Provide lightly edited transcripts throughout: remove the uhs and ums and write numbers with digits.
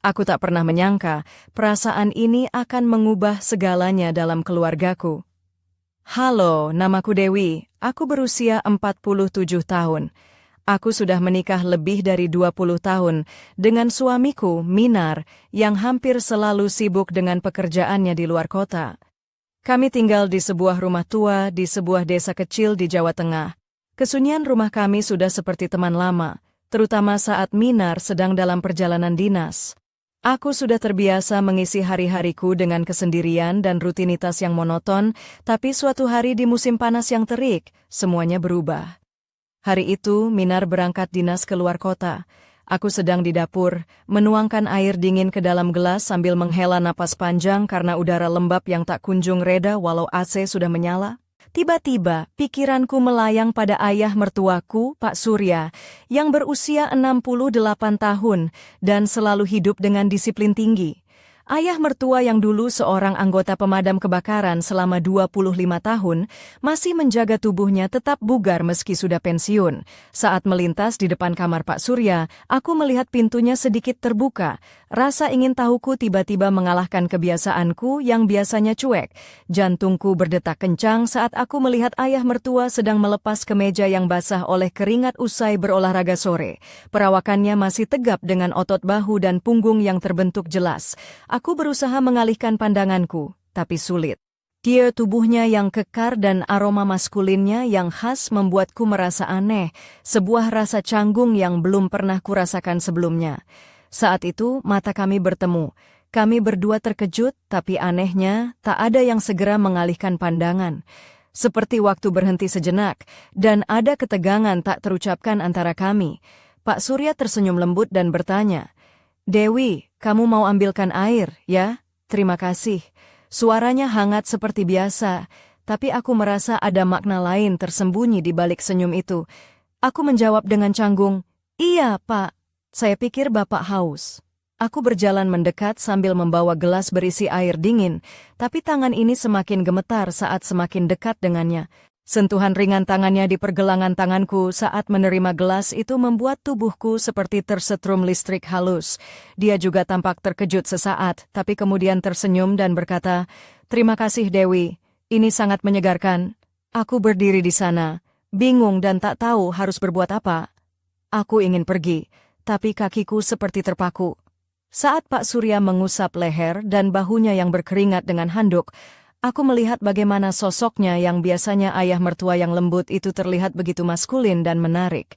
Aku tak pernah menyangka perasaan ini akan mengubah segalanya dalam keluargaku. Halo, namaku Dewi. Aku berusia 47 tahun. Aku sudah menikah lebih dari 20 tahun dengan suamiku, Minar, yang hampir selalu sibuk dengan pekerjaannya di luar kota. Kami tinggal di sebuah rumah tua di sebuah desa kecil di Jawa Tengah. Kesunyian rumah kami sudah seperti teman lama, terutama saat Minar sedang dalam perjalanan dinas. Aku sudah terbiasa mengisi hari-hariku dengan kesendirian dan rutinitas yang monoton, tapi suatu hari di musim panas yang terik, semuanya berubah. Hari itu, Minar berangkat dinas ke luar kota. Aku sedang di dapur, menuangkan air dingin ke dalam gelas sambil menghela napas panjang karena udara lembab yang tak kunjung reda walau AC sudah menyala. Tiba-tiba, pikiranku melayang pada ayah mertuaku, Pak Surya, yang berusia 68 tahun dan selalu hidup dengan disiplin tinggi. Ayah mertua yang dulu seorang anggota pemadam kebakaran selama 25 tahun, masih menjaga tubuhnya tetap bugar meski sudah pensiun. Saat melintas di depan kamar Pak Surya, aku melihat pintunya sedikit terbuka. Rasa ingin tahuku tiba-tiba mengalahkan kebiasaanku yang biasanya cuek. Jantungku berdetak kencang saat aku melihat ayah mertua sedang melepas kemeja yang basah oleh keringat usai berolahraga sore. Perawakannya masih tegap dengan otot bahu dan punggung yang terbentuk jelas. Aku berusaha mengalihkan pandanganku, tapi sulit. Dia tubuhnya yang kekar dan aroma maskulinnya yang khas membuatku merasa aneh, sebuah rasa canggung yang belum pernah kurasakan sebelumnya. Saat itu mata kami bertemu. Kami berdua terkejut, tapi anehnya tak ada yang segera mengalihkan pandangan. Seperti waktu berhenti sejenak, dan ada ketegangan tak terucapkan antara kami. Pak Surya tersenyum lembut dan bertanya, "Dewi, kamu mau ambilkan air, ya? Terima kasih." Suaranya hangat seperti biasa, tapi aku merasa ada makna lain tersembunyi di balik senyum itu. Aku menjawab dengan canggung, "Iya, Pak. Saya pikir Bapak haus." Aku berjalan mendekat sambil membawa gelas berisi air dingin, tapi tangan ini semakin gemetar saat semakin dekat dengannya. Sentuhan ringan tangannya di pergelangan tanganku saat menerima gelas itu membuat tubuhku seperti tersetrum listrik halus. Dia juga tampak terkejut sesaat, tapi kemudian tersenyum dan berkata, "Terima kasih Dewi, ini sangat menyegarkan." Aku berdiri di sana, bingung dan tak tahu harus berbuat apa. Aku ingin pergi, tapi kakiku seperti terpaku. Saat Pak Surya mengusap leher dan bahunya yang berkeringat dengan handuk, aku melihat bagaimana sosoknya yang biasanya ayah mertua yang lembut itu terlihat begitu maskulin dan menarik.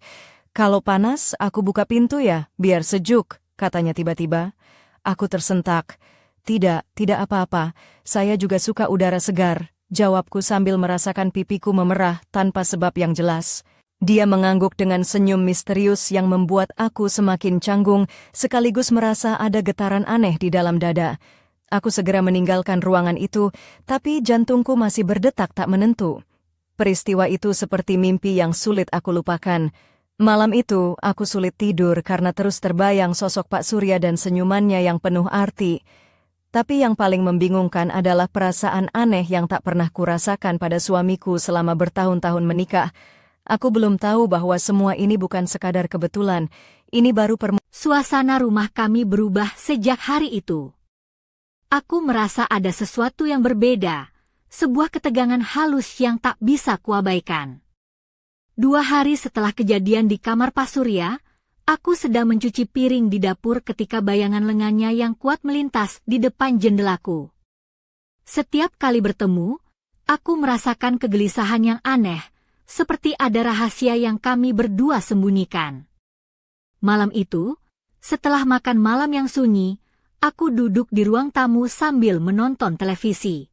"Kalau panas, aku buka pintu ya, biar sejuk," katanya tiba-tiba. Aku tersentak. Tidak apa-apa, saya juga suka udara segar," jawabku sambil merasakan pipiku memerah tanpa sebab yang jelas. Dia mengangguk dengan senyum misterius yang membuat aku semakin canggung, sekaligus merasa ada getaran aneh di dalam dada. Aku segera meninggalkan ruangan itu, tapi jantungku masih berdetak tak menentu. Peristiwa itu seperti mimpi yang sulit aku lupakan. Malam itu, aku sulit tidur karena terus terbayang sosok Pak Surya dan senyumannya yang penuh arti. Tapi yang paling membingungkan adalah perasaan aneh yang tak pernah kurasakan pada suamiku selama bertahun-tahun menikah. Aku belum tahu bahwa semua ini bukan sekadar kebetulan. Ini baru Suasana rumah kami berubah sejak hari itu. Aku merasa ada sesuatu yang berbeda, sebuah ketegangan halus yang tak bisa kuabaikan. 2 hari setelah kejadian di kamar Pak Surya, aku sedang mencuci piring di dapur ketika bayangan lengannya yang kuat melintas di depan jendelaku. Setiap kali bertemu, aku merasakan kegelisahan yang aneh, seperti ada rahasia yang kami berdua sembunyikan. Malam itu, setelah makan malam yang sunyi, aku duduk di ruang tamu sambil menonton televisi.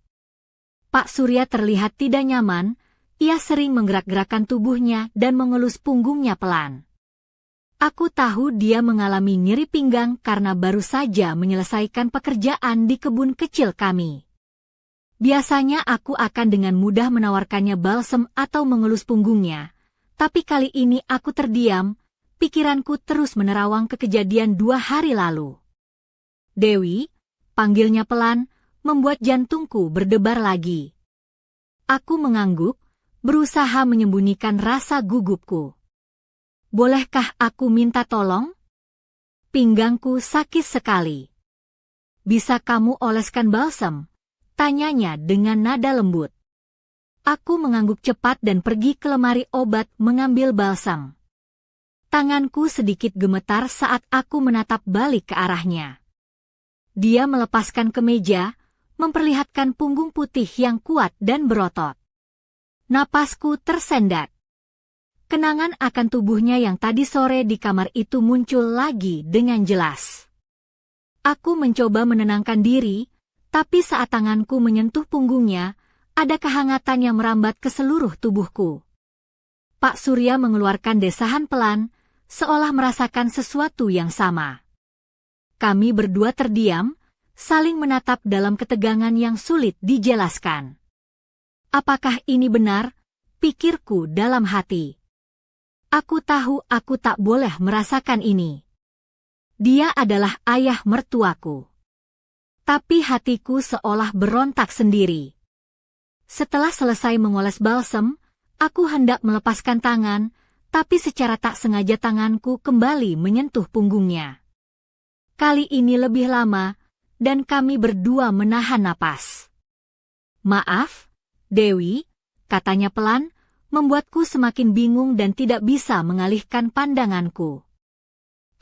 Pak Surya terlihat tidak nyaman, ia sering menggerak-gerakkan tubuhnya dan mengelus punggungnya pelan. Aku tahu dia mengalami nyeri pinggang karena baru saja menyelesaikan pekerjaan di kebun kecil kami. Biasanya aku akan dengan mudah menawarkannya balsem atau mengelus punggungnya, tapi kali ini aku terdiam, pikiranku terus menerawang ke kejadian 2 hari lalu. "Dewi," panggilnya pelan, membuat jantungku berdebar lagi. Aku mengangguk, berusaha menyembunyikan rasa gugupku. "Bolehkah aku minta tolong?" Pinggangku sakit sekali. Bisa kamu oleskan balsam? Tanyanya dengan nada lembut. Aku mengangguk cepat dan pergi ke lemari obat mengambil balsam. Tanganku sedikit gemetar saat aku menatap balik ke arahnya. Dia melepaskan kemeja, memperlihatkan punggung putih yang kuat dan berotot. Napasku tersendat. Kenangan akan tubuhnya yang tadi sore di kamar itu muncul lagi dengan jelas. Aku mencoba menenangkan diri, tapi saat tanganku menyentuh punggungnya, ada kehangatan yang merambat ke seluruh tubuhku. Pak Surya mengeluarkan desahan pelan, seolah merasakan sesuatu yang sama. Kami berdua terdiam, saling menatap dalam ketegangan yang sulit dijelaskan. Apakah ini benar? Pikirku dalam hati. Aku tahu aku tak boleh merasakan ini. Dia adalah ayah mertuaku. Tapi hatiku seolah berontak sendiri. Setelah selesai mengoles balsam, aku hendak melepaskan tangan, tapi secara tak sengaja tanganku kembali menyentuh punggungnya. Kali ini lebih lama, dan kami berdua menahan napas. Maaf, Dewi, katanya pelan, membuatku semakin bingung dan tidak bisa mengalihkan pandanganku.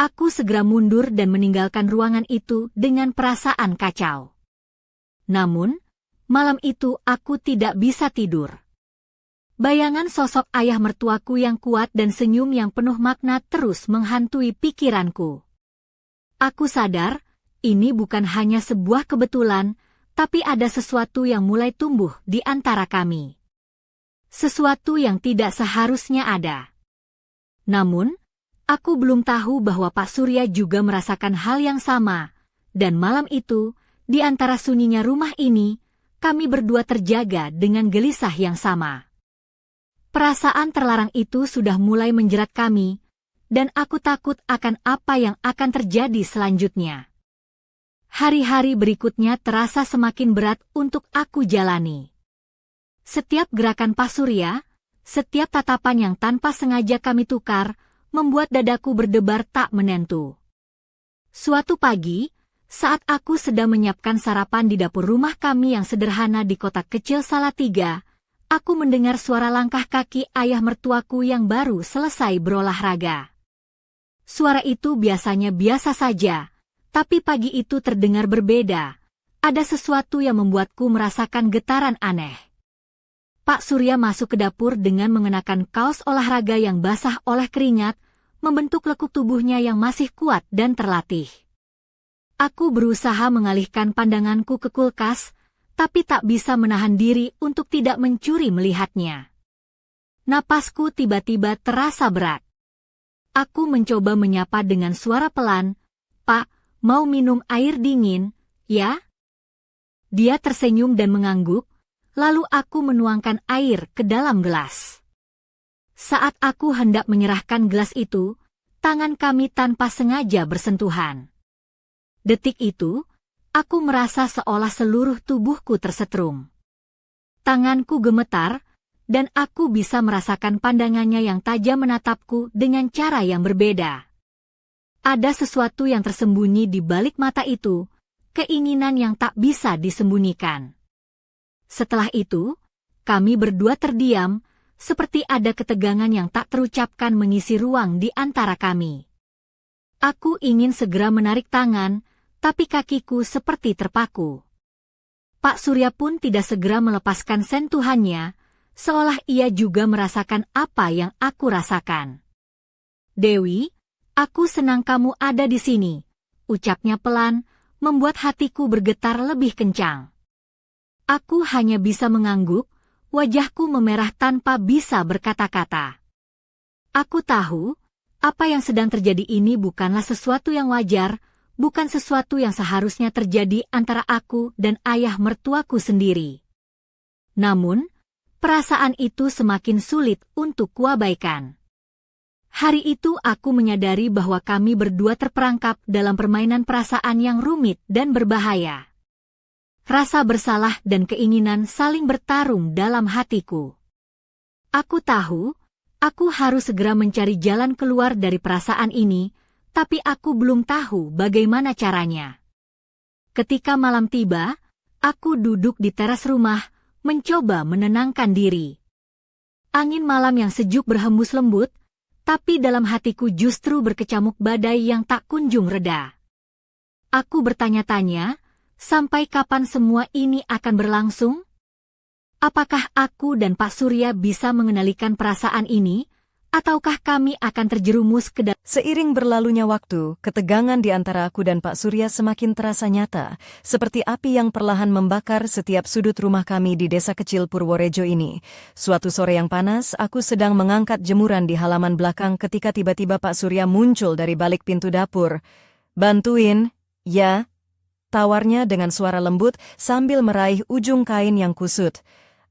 Aku segera mundur dan meninggalkan ruangan itu dengan perasaan kacau. Namun, malam itu aku tidak bisa tidur. Bayangan sosok ayah mertuaku yang kuat dan senyum yang penuh makna terus menghantui pikiranku. Aku sadar, ini bukan hanya sebuah kebetulan, tapi ada sesuatu yang mulai tumbuh di antara kami. Sesuatu yang tidak seharusnya ada. Namun, aku belum tahu bahwa Pak Surya juga merasakan hal yang sama, dan malam itu, di antara sunyinya rumah ini, kami berdua terjaga dengan gelisah yang sama. Perasaan terlarang itu sudah mulai menjerat kami, dan aku takut akan apa yang akan terjadi selanjutnya. Hari-hari berikutnya terasa semakin berat untuk aku jalani. Setiap gerakan Pak Surya, setiap tatapan yang tanpa sengaja kami tukar, membuat dadaku berdebar tak menentu. Suatu pagi, saat aku sedang menyiapkan sarapan di dapur rumah kami yang sederhana di kota kecil Salatiga, aku mendengar suara langkah kaki ayah mertuaku yang baru selesai berolahraga. Suara itu biasanya biasa saja, tapi pagi itu terdengar berbeda. Ada sesuatu yang membuatku merasakan getaran aneh. Pak Surya masuk ke dapur dengan mengenakan kaos olahraga yang basah oleh keringat, membentuk lekuk tubuhnya yang masih kuat dan terlatih. Aku berusaha mengalihkan pandanganku ke kulkas, tapi tak bisa menahan diri untuk tidak mencuri melihatnya. Napasku tiba-tiba terasa berat. Aku mencoba menyapa dengan suara pelan, "Pak, mau minum air dingin, ya?" Dia tersenyum dan mengangguk, lalu aku menuangkan air ke dalam gelas. Saat aku hendak menyerahkan gelas itu, tangan kami tanpa sengaja bersentuhan. Detik itu, aku merasa seolah seluruh tubuhku tersetrum. Tanganku gemetar, dan aku bisa merasakan pandangannya yang tajam menatapku dengan cara yang berbeda. Ada sesuatu yang tersembunyi di balik mata itu, keinginan yang tak bisa disembunyikan. Setelah itu, kami berdua terdiam, seperti ada ketegangan yang tak terucapkan mengisi ruang di antara kami. Aku ingin segera menarik tangan, tapi kakiku seperti terpaku. Pak Surya pun tidak segera melepaskan sentuhannya, seolah ia juga merasakan apa yang aku rasakan. "Dewi, aku senang kamu ada di sini," ucapnya pelan, membuat hatiku bergetar lebih kencang. Aku hanya bisa mengangguk, wajahku memerah tanpa bisa berkata-kata. Aku tahu, apa yang sedang terjadi ini bukanlah sesuatu yang wajar, bukan sesuatu yang seharusnya terjadi antara aku dan ayah mertuaku sendiri. Namun, perasaan itu semakin sulit untuk kuabaikan. Hari itu aku menyadari bahwa kami berdua terperangkap dalam permainan perasaan yang rumit dan berbahaya. Rasa bersalah dan keinginan saling bertarung dalam hatiku. Aku tahu, aku harus segera mencari jalan keluar dari perasaan ini, tapi aku belum tahu bagaimana caranya. Ketika malam tiba, aku duduk di teras rumah, mencoba menenangkan diri. Angin malam yang sejuk berhembus lembut, tapi dalam hatiku justru berkecamuk badai yang tak kunjung reda. Aku bertanya-tanya, sampai kapan semua ini akan berlangsung? Apakah aku dan Pak Surya bisa mengendalikan perasaan ini? Ataukah kami akan terjerumus ke dalam... Seiring berlalunya waktu, ketegangan di antara aku dan Pak Surya semakin terasa nyata, seperti api yang perlahan membakar setiap sudut rumah kami di desa kecil Purworejo ini. Suatu sore yang panas, aku sedang mengangkat jemuran di halaman belakang ketika tiba-tiba Pak Surya muncul dari balik pintu dapur. "Bantuin, ya?" tawarnya dengan suara lembut sambil meraih ujung kain yang kusut.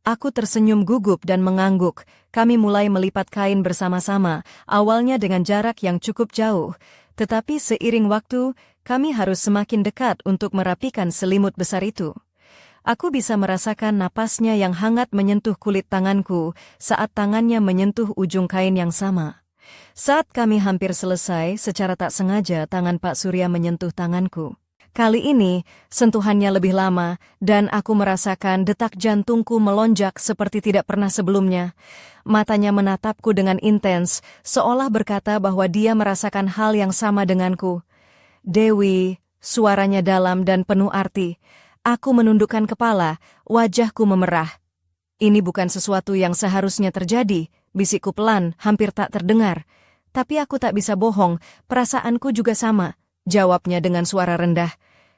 Aku tersenyum gugup dan mengangguk. Kami mulai melipat kain bersama-sama, awalnya dengan jarak yang cukup jauh. Tetapi seiring waktu, kami harus semakin dekat untuk merapikan selimut besar itu. Aku bisa merasakan napasnya yang hangat menyentuh kulit tanganku saat tangannya menyentuh ujung kain yang sama. Saat kami hampir selesai, secara tak sengaja tangan Pak Surya menyentuh tanganku. Kali ini, sentuhannya lebih lama, dan aku merasakan detak jantungku melonjak seperti tidak pernah sebelumnya. Matanya menatapku dengan intens, seolah berkata bahwa dia merasakan hal yang sama denganku. "Dewi," suaranya dalam dan penuh arti. Aku menundukkan kepala, wajahku memerah. "Ini bukan sesuatu yang seharusnya terjadi," bisikku pelan, hampir tak terdengar. "Tapi aku tak bisa bohong, perasaanku juga sama," jawabnya dengan suara rendah.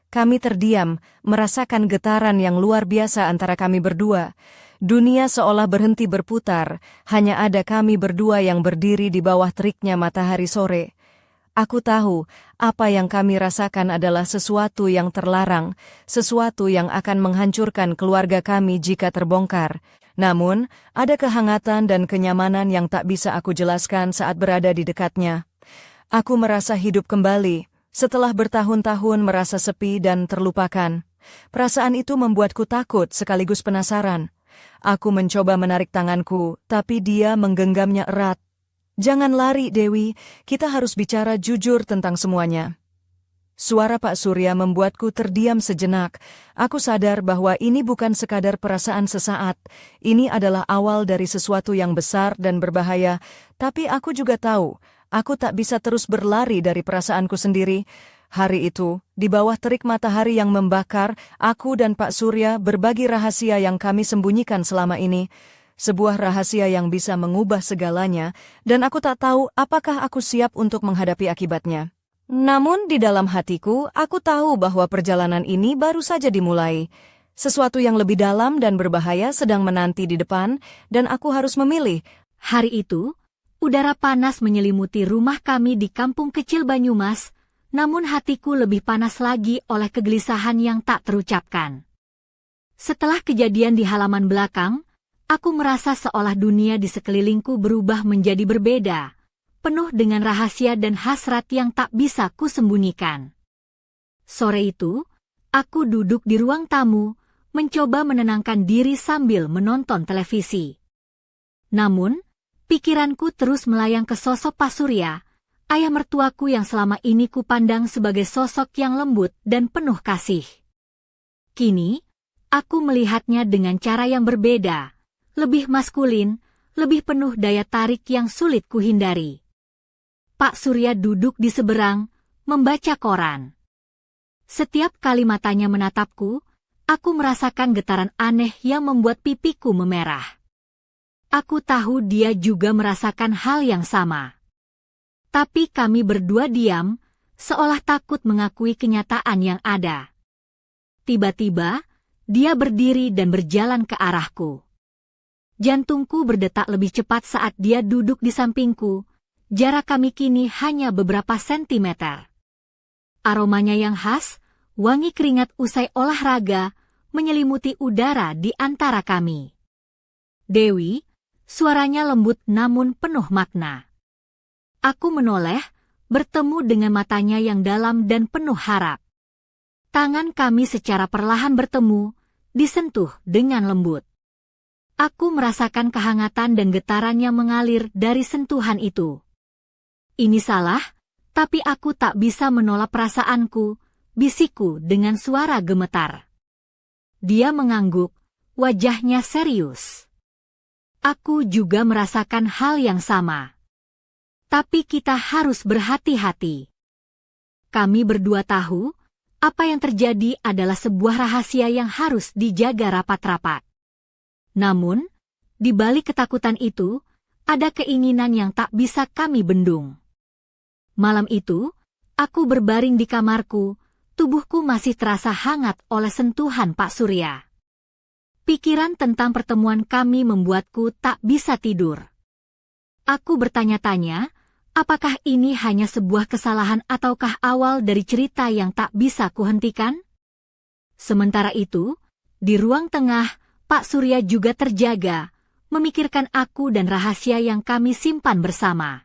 Kami terdiam, merasakan getaran yang luar biasa antara kami berdua. Dunia seolah berhenti berputar, hanya ada kami berdua yang berdiri di bawah teriknya matahari sore. Aku tahu, apa yang kami rasakan adalah sesuatu yang terlarang, sesuatu yang akan menghancurkan keluarga kami jika terbongkar. Namun, ada kehangatan dan kenyamanan yang tak bisa aku jelaskan saat berada di dekatnya. Aku merasa hidup kembali. Setelah bertahun-tahun merasa sepi dan terlupakan, perasaan itu membuatku takut sekaligus penasaran. Aku mencoba menarik tanganku, tapi dia menggenggamnya erat. "Jangan lari, Dewi, kita harus bicara jujur tentang semuanya." Suara Pak Surya membuatku terdiam sejenak. Aku sadar bahwa ini bukan sekadar perasaan sesaat. Ini adalah awal dari sesuatu yang besar dan berbahaya, tapi aku juga tahu, aku tak bisa terus berlari dari perasaanku sendiri. Hari itu, di bawah terik matahari yang membakar, aku dan Pak Surya berbagi rahasia yang kami sembunyikan selama ini. Sebuah rahasia yang bisa mengubah segalanya, dan aku tak tahu apakah aku siap untuk menghadapi akibatnya. Namun di dalam hatiku, aku tahu bahwa perjalanan ini baru saja dimulai. Sesuatu yang lebih dalam dan berbahaya sedang menanti di depan, dan aku harus memilih. Hari itu, udara panas menyelimuti rumah kami di kampung kecil Banyumas, namun hatiku lebih panas lagi oleh kegelisahan yang tak terucapkan. Setelah kejadian di halaman belakang, aku merasa seolah dunia di sekelilingku berubah menjadi berbeda, penuh dengan rahasia dan hasrat yang tak bisa kusembunyikan. Sore itu, aku duduk di ruang tamu, mencoba menenangkan diri sambil menonton televisi. Namun, pikiranku terus melayang ke sosok Pak Surya, ayah mertuaku yang selama ini kupandang sebagai sosok yang lembut dan penuh kasih. Kini, aku melihatnya dengan cara yang berbeda, lebih maskulin, lebih penuh daya tarik yang sulit kuhindari. Pak Surya duduk di seberang, membaca koran. Setiap kali matanya menatapku, aku merasakan getaran aneh yang membuat pipiku memerah. Aku tahu dia juga merasakan hal yang sama. Tapi kami berdua diam, seolah takut mengakui kenyataan yang ada. Tiba-tiba, dia berdiri dan berjalan ke arahku. Jantungku berdetak lebih cepat saat dia duduk di sampingku. Jarak kami kini hanya beberapa sentimeter. Aromanya yang khas, wangi keringat usai olahraga, menyelimuti udara di antara kami. "Dewi," suaranya lembut namun penuh makna. Aku menoleh, bertemu dengan matanya yang dalam dan penuh harap. Tangan kami secara perlahan bertemu, disentuh dengan lembut. Aku merasakan kehangatan dan getaran yang mengalir dari sentuhan itu. Ini salah, Tapi aku tak bisa menolak perasaanku, bisikku dengan suara gemetar. Dia mengangguk, wajahnya serius. Aku juga merasakan hal yang sama. Tapi kita harus berhati-hati. Kami berdua tahu, apa yang terjadi adalah sebuah rahasia yang harus dijaga rapat-rapat. Namun, di balik ketakutan itu, ada keinginan yang tak bisa kami bendung. Malam itu, aku berbaring di kamarku, tubuhku masih terasa hangat oleh sentuhan Pak Surya. Pikiran tentang pertemuan kami membuatku tak bisa tidur. Aku bertanya-tanya, apakah ini hanya sebuah kesalahan ataukah awal dari cerita yang tak bisa kuhentikan? Sementara itu, di ruang tengah, Pak Surya juga terjaga, memikirkan aku dan rahasia yang kami simpan bersama.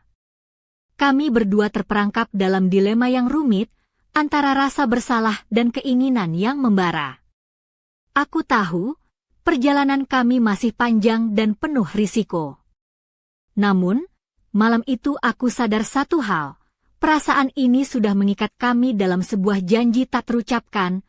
Kami berdua terperangkap dalam dilema yang rumit, antara rasa bersalah dan keinginan yang membara. Aku tahu, perjalanan kami masih panjang dan penuh risiko. Namun, malam itu aku sadar satu hal, perasaan ini sudah mengikat kami dalam sebuah janji tak terucapkan,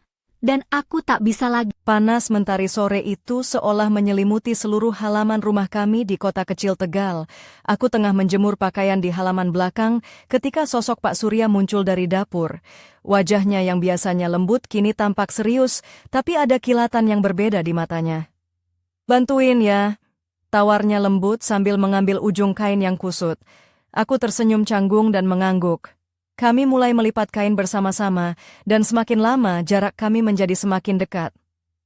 dan aku tak bisa lagi. Panas mentari sore itu seolah menyelimuti seluruh halaman rumah kami di kota kecil Tegal. Aku tengah menjemur pakaian di halaman belakang ketika sosok Pak Surya muncul dari dapur. Wajahnya yang biasanya lembut kini tampak serius, tapi ada kilatan yang berbeda di matanya. "Bantuin ya," tawarnya lembut sambil mengambil ujung kain yang kusut. Aku tersenyum canggung dan mengangguk. Kami mulai melipat kain bersama-sama, dan semakin lama jarak kami menjadi semakin dekat.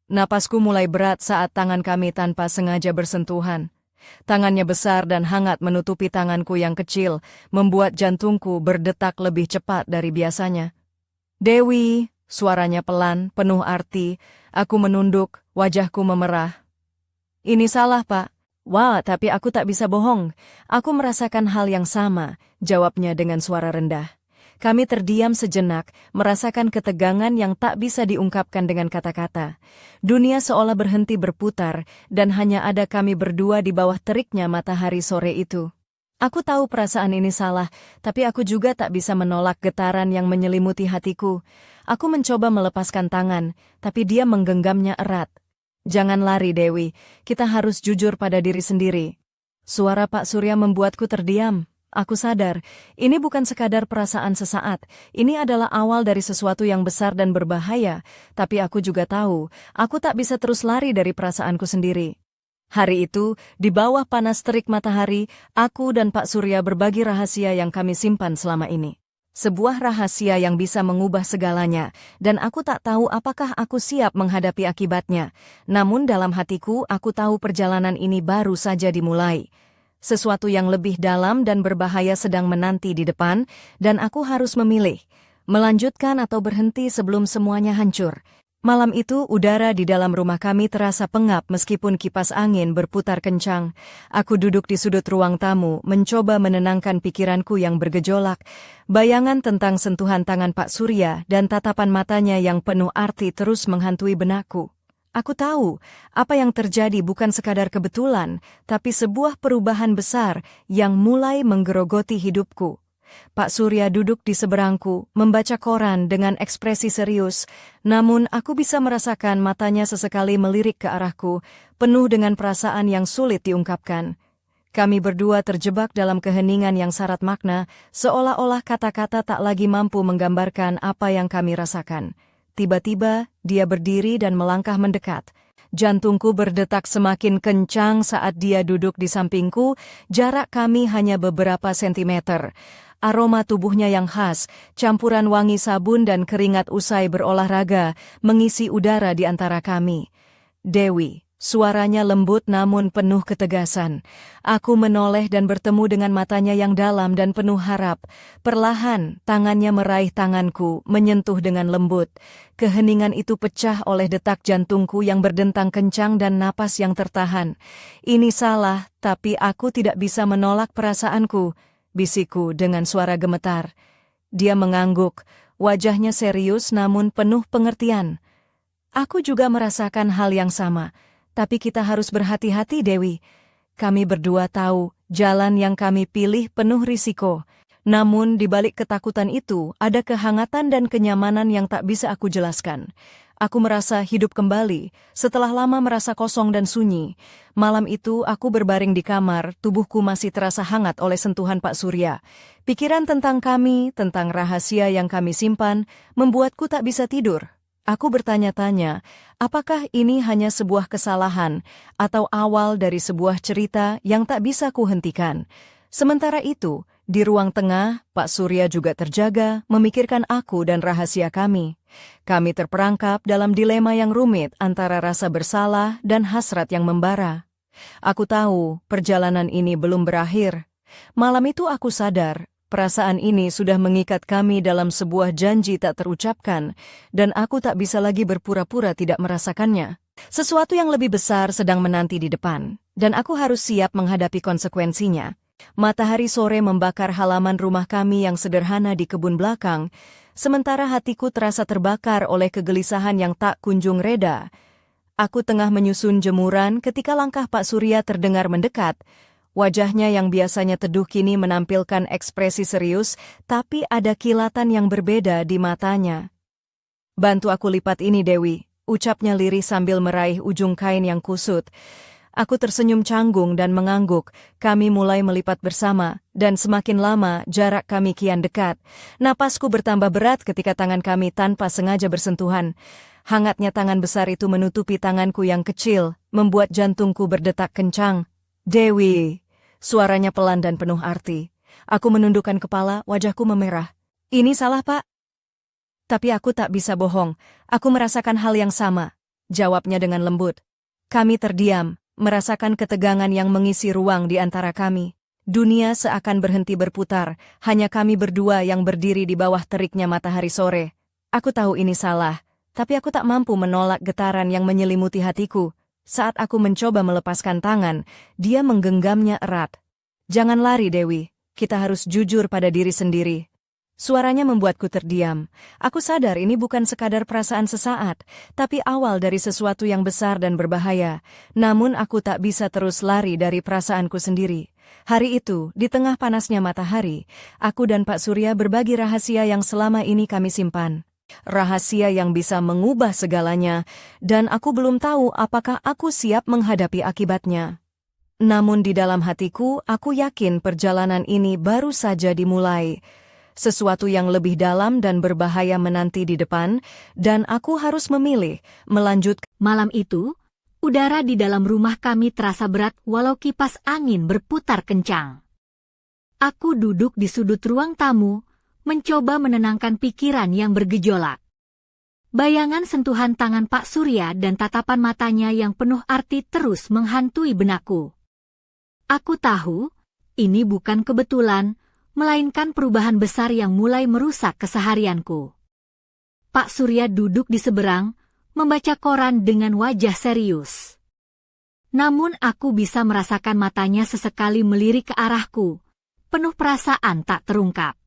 Napasku mulai berat saat tangan kami tanpa sengaja bersentuhan. Tangannya besar dan hangat menutupi tanganku yang kecil, membuat jantungku berdetak lebih cepat dari biasanya. "Dewi," suaranya pelan, penuh arti. Aku menunduk, wajahku memerah. "Ini salah, Pak." "Wah, tapi aku tak bisa bohong. Aku merasakan hal yang sama," jawabnya dengan suara rendah. Kami terdiam sejenak, merasakan ketegangan yang tak bisa diungkapkan dengan kata-kata. Dunia seolah berhenti berputar, dan hanya ada kami berdua di bawah teriknya matahari sore itu. Aku tahu perasaan ini salah, tapi aku juga tak bisa menolak getaran yang menyelimuti hatiku. Aku mencoba melepaskan tangan, tapi dia menggenggamnya erat. "Jangan lari, Dewi. Kita harus jujur pada diri sendiri." Suara Pak Surya membuatku terdiam. Aku sadar, ini bukan sekadar perasaan sesaat, ini adalah awal dari sesuatu yang besar dan berbahaya, tapi aku juga tahu, aku tak bisa terus lari dari perasaanku sendiri. Hari itu, di bawah panas terik matahari, aku dan Pak Surya berbagi rahasia yang kami simpan selama ini. Sebuah rahasia yang bisa mengubah segalanya, dan aku tak tahu apakah aku siap menghadapi akibatnya. Namun dalam hatiku, aku tahu perjalanan ini baru saja dimulai. Sesuatu yang lebih dalam dan berbahaya sedang menanti di depan, dan aku harus memilih, melanjutkan atau berhenti sebelum semuanya hancur. Malam itu udara di dalam rumah kami terasa pengap meskipun kipas angin berputar kencang. Aku duduk di sudut ruang tamu, mencoba menenangkan pikiranku yang bergejolak. Bayangan tentang sentuhan tangan Pak Surya dan tatapan matanya yang penuh arti terus menghantui benakku. Aku tahu, apa yang terjadi bukan sekadar kebetulan, tapi sebuah perubahan besar yang mulai menggerogoti hidupku. Pak Surya duduk di seberangku, membaca koran dengan ekspresi serius, namun aku bisa merasakan matanya sesekali melirik ke arahku, penuh dengan perasaan yang sulit diungkapkan. Kami berdua terjebak dalam keheningan yang syarat makna, seolah-olah kata-kata tak lagi mampu menggambarkan apa yang kami rasakan. Tiba-tiba, dia berdiri dan melangkah mendekat. Jantungku berdetak semakin kencang saat dia duduk di sampingku, jarak kami hanya beberapa sentimeter. Aroma tubuhnya yang khas, campuran wangi sabun dan keringat usai berolahraga, mengisi udara di antara kami. "Dewi," suaranya lembut namun penuh ketegasan. Aku menoleh dan bertemu dengan matanya yang dalam dan penuh harap. Perlahan, tangannya meraih tanganku, menyentuh dengan lembut. Keheningan itu pecah oleh detak jantungku yang berdentang kencang dan napas yang tertahan. "Ini salah, tapi aku tidak bisa menolak perasaanku," bisikku dengan suara gemetar. Dia mengangguk, wajahnya serius namun penuh pengertian. "Aku juga merasakan hal yang sama. Tapi kita harus berhati-hati, Dewi. Kami berdua tahu, jalan yang kami pilih penuh risiko. Namun di balik ketakutan itu ada kehangatan dan kenyamanan yang tak bisa aku jelaskan. Aku merasa hidup kembali, setelah lama merasa kosong dan sunyi. Malam itu aku berbaring di kamar, tubuhku masih terasa hangat oleh sentuhan Pak Surya. Pikiran tentang kami, tentang rahasia yang kami simpan, membuatku tak bisa tidur. Aku bertanya-tanya, apakah ini hanya sebuah kesalahan, atau awal dari sebuah cerita yang tak bisa kuhentikan. Sementara itu, di ruang tengah, Pak Surya juga terjaga, memikirkan aku dan rahasia kami. Kami terperangkap dalam dilema yang rumit antara rasa bersalah dan hasrat yang membara. Aku tahu perjalanan ini belum berakhir. Malam itu aku sadar, perasaan ini sudah mengikat kami dalam sebuah janji tak terucapkan, dan aku tak bisa lagi berpura-pura tidak merasakannya. Sesuatu yang lebih besar sedang menanti di depan, dan aku harus siap menghadapi konsekuensinya. Matahari sore membakar halaman rumah kami yang sederhana di kebun belakang, sementara hatiku terasa terbakar oleh kegelisahan yang tak kunjung reda. Aku tengah menyusun jemuran ketika langkah Pak Surya terdengar mendekat. Wajahnya yang biasanya teduh kini menampilkan ekspresi serius, tapi ada kilatan yang berbeda di matanya. "Bantu aku lipat ini, Dewi," ucapnya lirih sambil meraih ujung kain yang kusut. Aku tersenyum canggung dan mengangguk. Kami mulai melipat bersama, dan semakin lama jarak kami kian dekat. Napasku bertambah berat ketika tangan kami tanpa sengaja bersentuhan. Hangatnya tangan besar itu menutupi tanganku yang kecil, membuat jantungku berdetak kencang. "Dewi," suaranya pelan dan penuh arti. Aku menundukkan kepala, wajahku memerah. "Ini salah, Pak." "Tapi aku tak bisa bohong. Aku merasakan hal yang sama," jawabnya dengan lembut. Kami terdiam, merasakan ketegangan yang mengisi ruang di antara kami. Dunia seakan berhenti berputar, hanya kami berdua yang berdiri di bawah teriknya matahari sore. Aku tahu ini salah, tapi aku tak mampu menolak getaran yang menyelimuti hatiku. Saat aku mencoba melepaskan tangan, dia menggenggamnya erat. "Jangan lari, Dewi. Kita harus jujur pada diri sendiri." Suaranya membuatku terdiam. Aku sadar ini bukan sekadar perasaan sesaat, tapi awal dari sesuatu yang besar dan berbahaya. Namun aku tak bisa terus lari dari perasaanku sendiri. Hari itu, di tengah panasnya matahari, aku dan Pak Surya berbagi rahasia yang selama ini kami simpan. Rahasia yang bisa mengubah segalanya, dan aku belum tahu apakah aku siap menghadapi akibatnya. Namun di dalam hatiku, aku yakin perjalanan ini baru saja dimulai. Sesuatu yang lebih dalam dan berbahaya menanti di depan, dan aku harus memilih, melanjutkan. Malam itu, udara di dalam rumah kami terasa berat walau kipas angin berputar kencang. Aku duduk di sudut ruang tamu, mencoba menenangkan pikiran yang bergejolak. Bayangan sentuhan tangan Pak Surya dan tatapan matanya yang penuh arti terus menghantui benakku. Aku tahu, ini bukan kebetulan, melainkan perubahan besar yang mulai merusak keseharianku. Pak Surya duduk di seberang, membaca koran dengan wajah serius. Namun aku bisa merasakan matanya sesekali melirik ke arahku, penuh perasaan tak terungkap.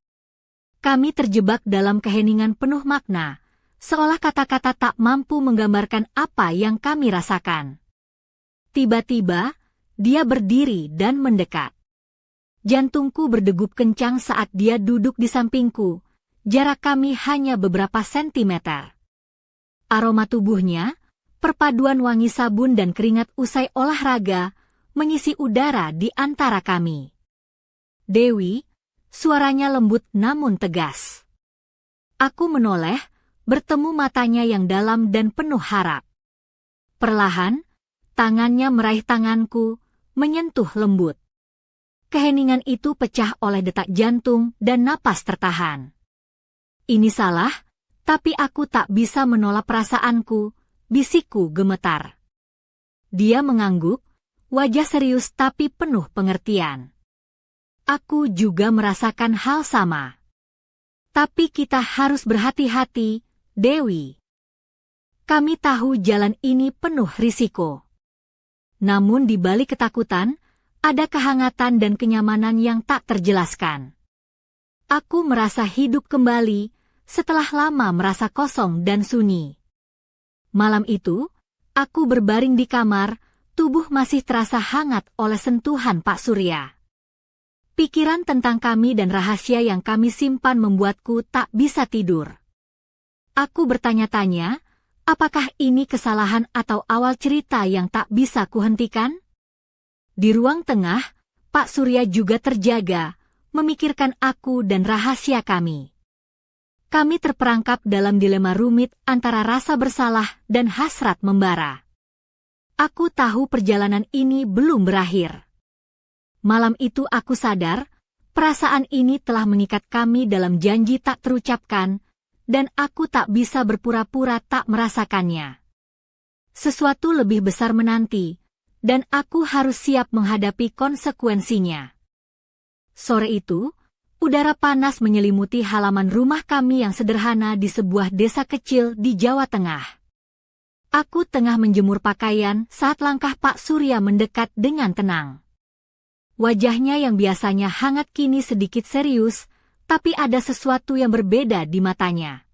Kami terjebak dalam keheningan penuh makna, seolah kata-kata tak mampu menggambarkan apa yang kami rasakan. Tiba-tiba, dia berdiri dan mendekat. Jantungku berdegup kencang saat dia duduk di sampingku. Jarak kami hanya beberapa sentimeter. Aroma tubuhnya, perpaduan wangi sabun dan keringat usai olahraga, mengisi udara di antara kami. "Dewi," suaranya lembut namun tegas. Aku menoleh, bertemu matanya yang dalam dan penuh harap. Perlahan, tangannya meraih tanganku, menyentuh lembut. Keheningan itu pecah oleh detak jantung dan napas tertahan. "Ini salah, tapi aku tak bisa menolak perasaanku," bisikku gemetar. Dia mengangguk, wajah serius tapi penuh pengertian. Aku juga merasakan hal sama. "Tapi kita harus berhati-hati, Dewi. Kami tahu jalan ini penuh risiko." Namun di balik ketakutan, ada kehangatan dan kenyamanan yang tak terjelaskan. Aku merasa hidup kembali setelah lama merasa kosong dan sunyi. Malam itu, aku berbaring di kamar, tubuh masih terasa hangat oleh sentuhan Pak Surya. Pikiran tentang kami dan rahasia yang kami simpan membuatku tak bisa tidur. Aku bertanya-tanya, apakah ini kesalahan atau awal cerita yang tak bisa kuhentikan? Di ruang tengah, Pak Surya juga terjaga, memikirkan aku dan rahasia kami. Kami terperangkap dalam dilema rumit antara rasa bersalah dan hasrat membara. Aku tahu perjalanan ini belum berakhir. Malam itu aku sadar, perasaan ini telah mengikat kami dalam janji tak terucapkan, dan aku tak bisa berpura-pura tak merasakannya. Sesuatu lebih besar menanti, dan aku harus siap menghadapi konsekuensinya. Sore itu, udara panas menyelimuti halaman rumah kami yang sederhana di sebuah desa kecil di Jawa Tengah. Aku tengah menjemur pakaian saat langkah Pak Surya mendekat dengan tenang. Wajahnya yang biasanya hangat kini sedikit serius, tapi ada sesuatu yang berbeda di matanya.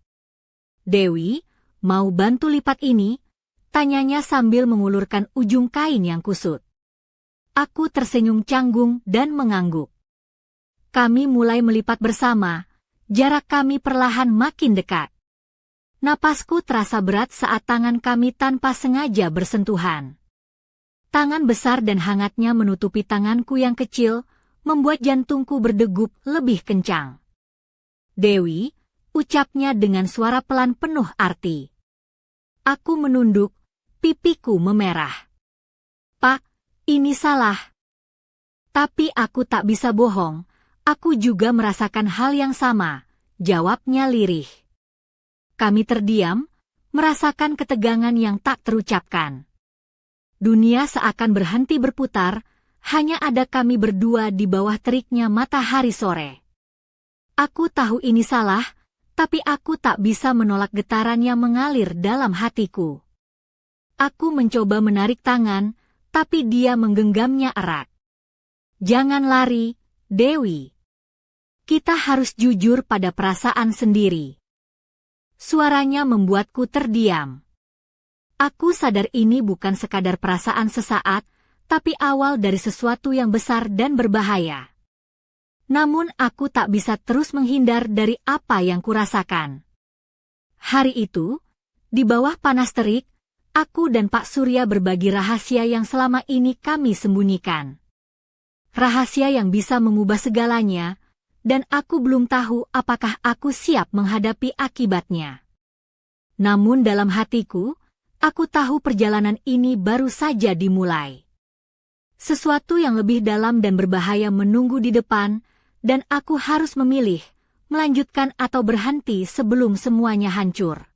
"Dewi, mau bantu lipat ini?" tanyanya sambil mengulurkan ujung kain yang kusut. Aku tersenyum canggung dan mengangguk. Kami mulai melipat bersama, jarak kami perlahan makin dekat. Napasku terasa berat saat tangan kami tanpa sengaja bersentuhan. Tangan besar dan hangatnya menutupi tanganku yang kecil, membuat jantungku berdegup lebih kencang. "Dewi," ucapnya dengan suara pelan penuh arti. Aku menunduk, pipiku memerah. "Pak, ini salah." Tapi aku tak bisa bohong, aku juga merasakan hal yang sama, jawabnya lirih. Kami terdiam, merasakan ketegangan yang tak terucapkan. Dunia seakan berhenti berputar, hanya ada kami berdua di bawah teriknya matahari sore. Aku tahu ini salah, tapi aku tak bisa menolak getaran yang mengalir dalam hatiku. Aku mencoba menarik tangan, tapi dia menggenggamnya erat. "Jangan lari, Dewi. Kita harus jujur pada perasaan sendiri." Suaranya membuatku terdiam. Aku sadar ini bukan sekadar perasaan sesaat, tapi awal dari sesuatu yang besar dan berbahaya. Namun aku tak bisa terus menghindar dari apa yang kurasakan. Hari itu, di bawah panas terik, aku dan Pak Surya berbagi rahasia yang selama ini kami sembunyikan. Rahasia yang bisa mengubah segalanya, dan aku belum tahu apakah aku siap menghadapi akibatnya. Namun dalam hatiku, aku tahu perjalanan ini baru saja dimulai. Sesuatu yang lebih dalam dan berbahaya menunggu di depan, dan aku harus memilih, melanjutkan atau berhenti sebelum semuanya hancur.